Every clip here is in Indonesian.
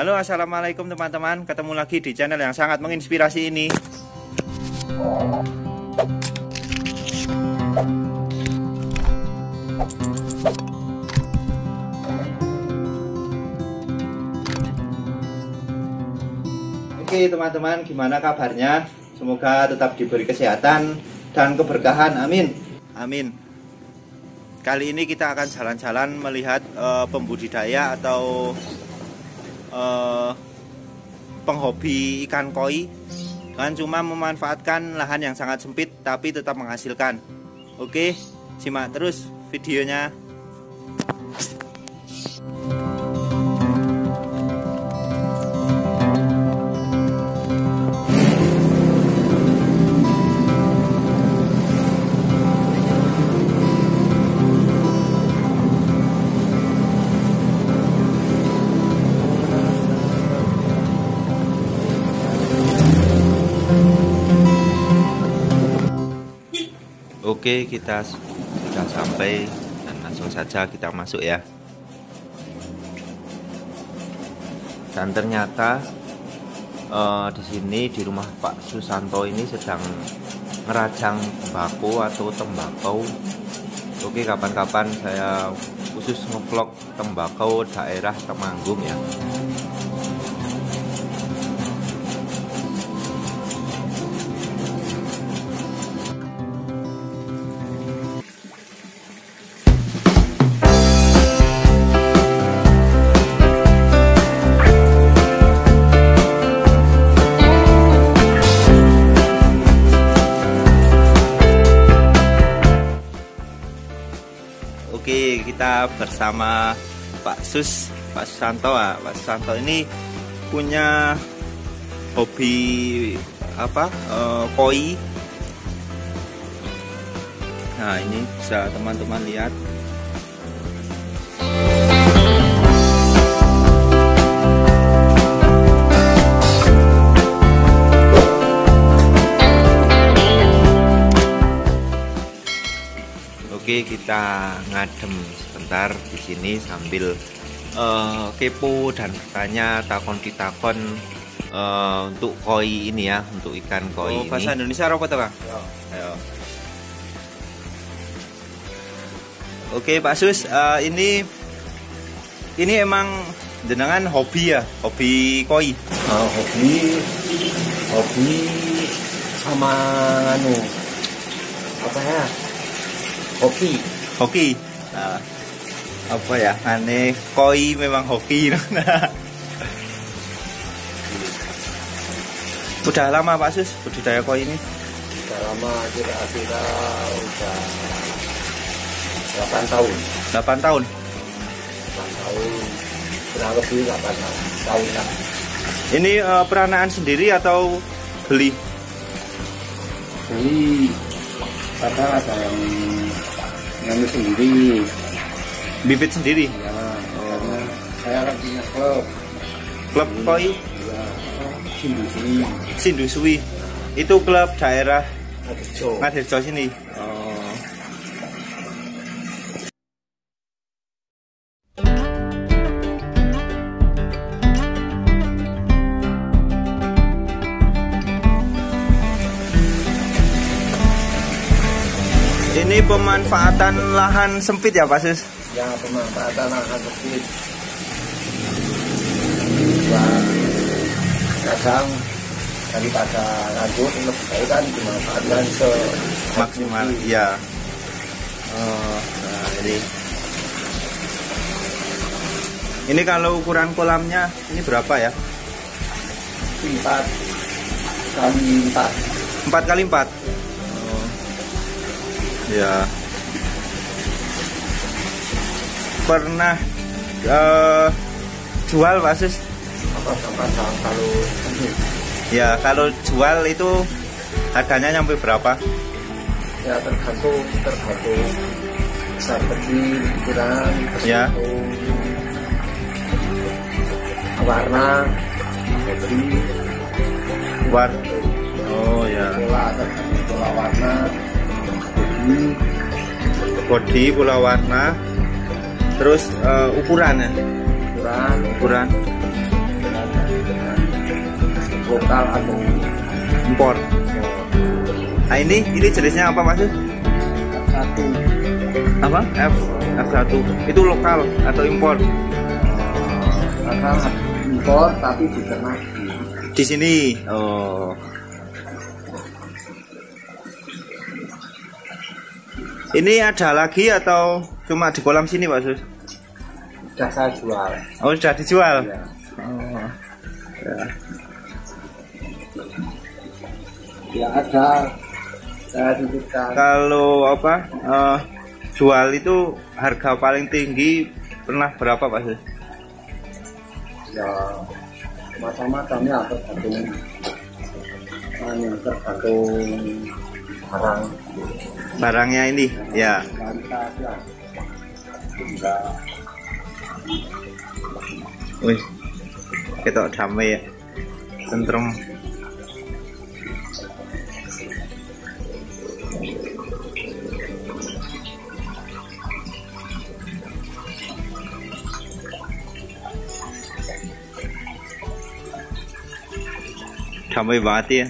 Halo, assalamualaikum teman-teman. Ketemu lagi di channel yang sangat menginspirasi ini. Oke teman-teman, gimana kabarnya? Semoga tetap diberi kesehatan dan keberkahan, amin. Amin. Kali ini kita akan jalan-jalan melihat pembudidaya atau penghobi ikan koi dengan cuma memanfaatkan lahan yang sangat sempit tapi tetap menghasilkan. Oke, simak terus videonya. Oke, kita sudah sampai dan langsung saja kita masuk ya. Dan ternyata di sini di rumah Pak Susanto ini sedang ngerajang tembakau atau tembakau. Oke, kapan-kapan saya khusus ngevlog tembakau daerah Temanggung ya. Oke, kita bersama Pak Susanto. Pak Susanto ini punya hobi apa? Koi. Nah, ini bisa teman-teman lihat. Oke, kita ngadem sebentar di sini sambil kepo dan bertanya takon untuk koi ini ya, untuk ikan koi ini. Bahasa Indonesia apa tuh, Kang? Ayo. Oke, Pak Sus, ini emang jenengan hobi ya, hobi koi? Hobi sama apa ya? Hoki. Nah, apa ya? Aneh, koi memang hoki. Udah lama Pak Sus budidaya koi ini? Udah lama, kira-kira udah 8 tahun. 8 tahun? 8 tahun, kurang lebih 8 tahun lah. Ini peranaan sendiri atau beli? Beli, kadang ada yang ngambil sendiri, Bibit sendiri? ya, karena saya kan punya klub Koi? ya, Sindusui. Sindusui. Itu klub daerah Ngadirjo. Ngadirjo sini. Ini pemanfaatan lahan sempit ya Pak Sus? Ya, pemanfaatan lahan sempit. Wah, kadang daripada lanjut lebih baik kan dimanfaatkan Maksimal, ya. Nah ini kalau ukuran kolamnya ini berapa ya? 4x4. 4x4. Ya. Pernah jual Pak Sus? Kalau Ya, kalau jual itu harganya nyampe berapa? ya tergantung besar kecil, ukuran, Ya. warna, Oh ya. pola warna, Bodi, pola warna, terus ukurannya. ukuran lokal atau impor. Nah ini jenisnya apa Mas? satu Apa? F1 itu lokal atau impor? lokal impor tapi diternak Di sini. Oh. Ini ada lagi atau cuma di kolam sini Pak Sus? sudah saya jual. Oh sudah dijual. Ya. Oh. Ya. Ya ada saya titipkan. Kalau apa jual itu harga paling tinggi pernah berapa Pak Sus? Ya macam-macam ya tergantung Barangnya ini ya. kualitas ya. Enggak Wih, ketok damai ya, tentrem. Damai banget ya.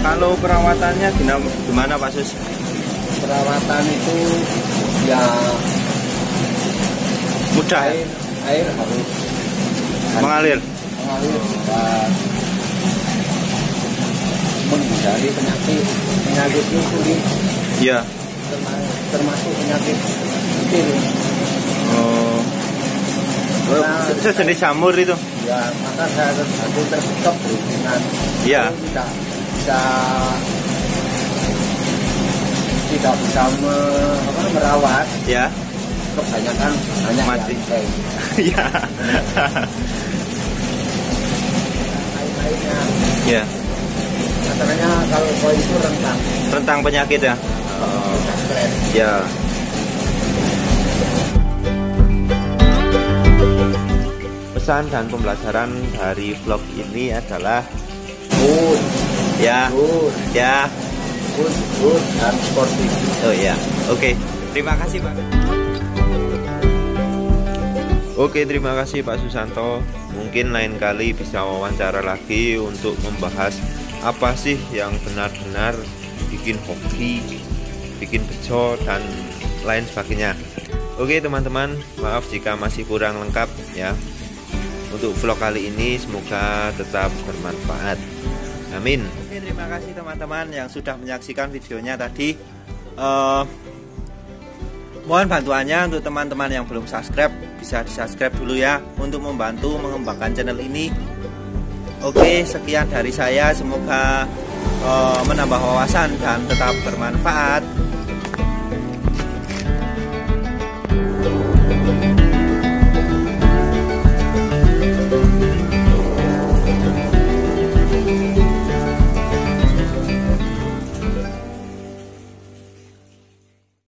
Kalau perawatannya gimana Pak Sus? perawatan itu ya Mudah ya? air harus Mengalir. dan menghindari penyakit itu sulit, Iya. termasuk penyakit kecil. Oh. Sejenis jamur itu. Ya maka saya tergantung tertutup dengan Iya. tidak bisa merawat, Ya. kebanyakan hanya Mati. yang Iya. lain-lainnya. Ya. Katanya kalau koi itu rentan Rentang penyakit ya. stres. Ya. Pesan dan pembelajaran dari vlog ini adalah Good, ya, good, ya. good dan sportif. Oh ya. Oke. Terima kasih Pak. Oke, terima kasih Pak Susanto. Mungkin lain kali bisa wawancara lagi untuk membahas apa sih yang benar-benar bikin hoki, bikin bejo dan lain sebagainya. Oke teman-teman, maaf jika masih kurang lengkap ya. Untuk vlog kali ini semoga tetap bermanfaat. Amin. Oke, terima kasih teman-teman yang sudah menyaksikan videonya tadi. Mohon bantuannya untuk teman-teman yang belum subscribe, bisa di-subscribe dulu ya untuk membantu mengembangkan channel ini. Oke, sekian dari saya, semoga menambah wawasan dan tetap bermanfaat.